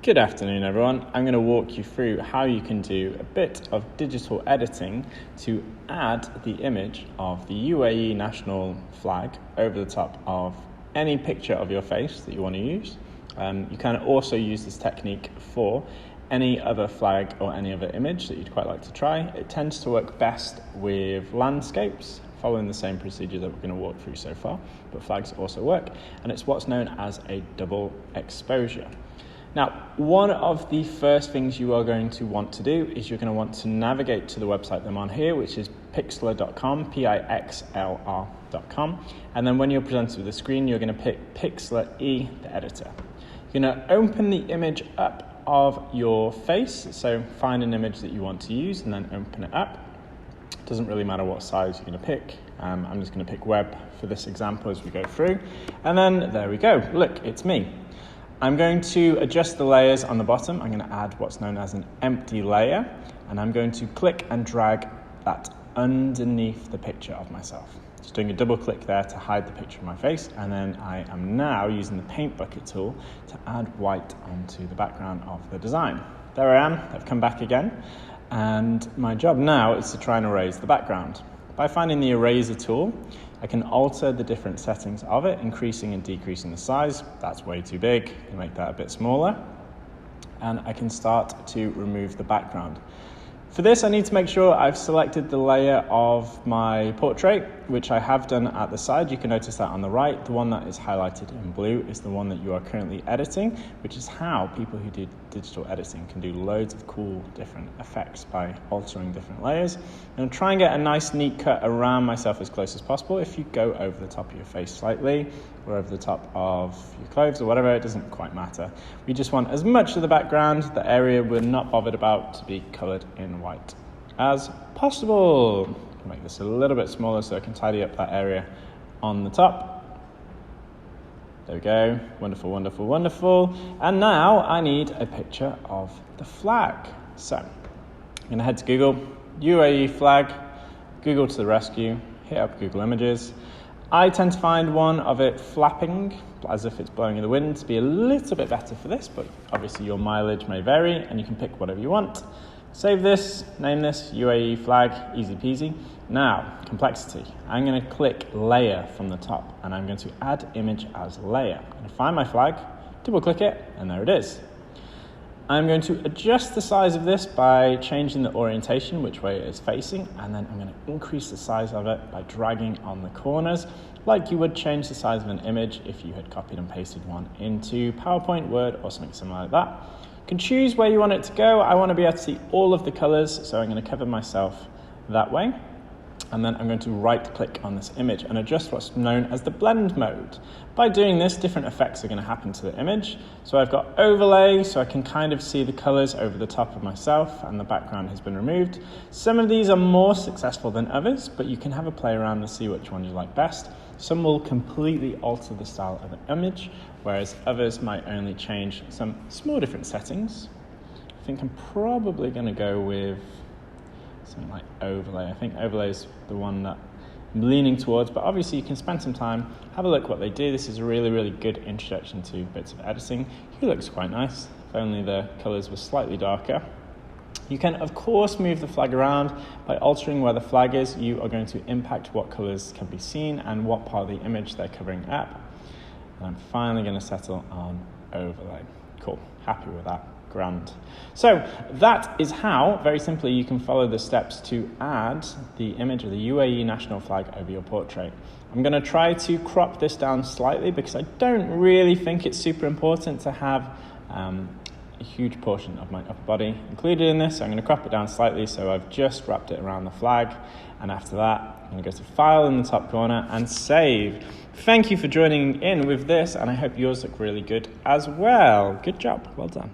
Good afternoon, everyone. I'm going to walk you through how you can do a bit of digital editing to add the image of the UAE national flag over the top of any picture of your face that you want to use. You can also use this technique for any other flag or any other image that you'd quite like to try. It tends to work best with landscapes, following the same procedure that we're going to walk through so far, but flags also work, and it's what's known as a double exposure. Now, one of the first things you are going to want to do is you're going to want to navigate to the website that I'm on here, which is pixlr.com, Pixlr.com. And then when you're presented with the screen, you're going to pick Pixlr E, the editor. You're going to open the image up of your face. So find an image that you want to use and then open it up. It doesn't really matter what size you're going to pick. I'm just going to pick web for this example as we go through. And then there we go. Look, it's me. I'm going to adjust the layers on the bottom. I'm going to add what's known as an empty layer, and I'm going to click and drag that underneath the picture of myself. Just doing a double click there to hide the picture of my face, and then I am now using the paint bucket tool to add white onto the background of the design. There I am, I've come back again, and my job now is to try and erase the background. By finding the eraser tool, I can alter the different settings of it, increasing and decreasing the size. That's way too big. I can make that a bit smaller. And I can start to remove the background. For this, I need to make sure I've selected the layer of my portrait, which I have done at the side. You can notice that on the right. The one that is highlighted in blue is the one that you are currently editing, which is how people who do digital editing can do loads of cool different effects by altering different layers. And try and get a nice neat cut around myself as close as possible. If you go over the top of your face slightly, or over the top of your clothes or whatever, it doesn't quite matter. We just want as much of the background, the area we're not bothered about, to be coloured in white as possible. I'll make this a little bit smaller so I can tidy up that area on the top. There we go. Wonderful, wonderful, wonderful. And now I need a picture of the flag. So I'm going to head to Google, UAE flag, Google to the rescue, hit up Google Images. I tend to find one of it flapping as if it's blowing in the wind to be a little bit better for this, but obviously your mileage may vary and you can pick whatever you want. Save this, name this UAE flag, easy peasy. Now, complexity. I'm going to click layer from the top and I'm going to add image as layer. I'm going to find my flag, double click it, and there it is. I'm going to adjust the size of this by changing the orientation, which way it is facing, and then I'm going to increase the size of it by dragging on the corners, like you would change the size of an image if you had copied and pasted one into PowerPoint, Word, or something similar like that. You can choose where you want it to go. I want to be able to see all of the colors, so I'm going to cover myself that way. And then I'm going to right click on this image and adjust what's known as the blend mode. By doing this, different effects are going to happen to the image. So I've got overlay, so I can kind of see the colors over the top of myself and the background has been removed. Some of these are more successful than others, but you can have a play around and see which one you like best. Some will completely alter the style of the image, whereas others might only change some small different settings. I think I'm probably going to go with something like overlay. I think overlay is the one that I'm leaning towards, but obviously you can spend some time, have a look what they do. This is a really, really good introduction to bits of editing. He looks quite nice, if only the colors were slightly darker. You can, of course, move the flag around. By altering where the flag is, you are going to impact what colors can be seen and what part of the image they're covering up. And I'm finally going to settle on overlay. Cool, happy with that. Grand. So that is how, very simply, you can follow the steps to add the image of the UAE national flag over your portrait. I'm going to try to crop this down slightly because I don't really think it's super important to have a huge portion of my upper body included in this. So I'm going to crop it down slightly, so I've just wrapped it around the flag. And after that, I'm going to go to File in the top corner and Save. Thank you for joining in with this, and I hope yours look really good as well. Good job. Well done.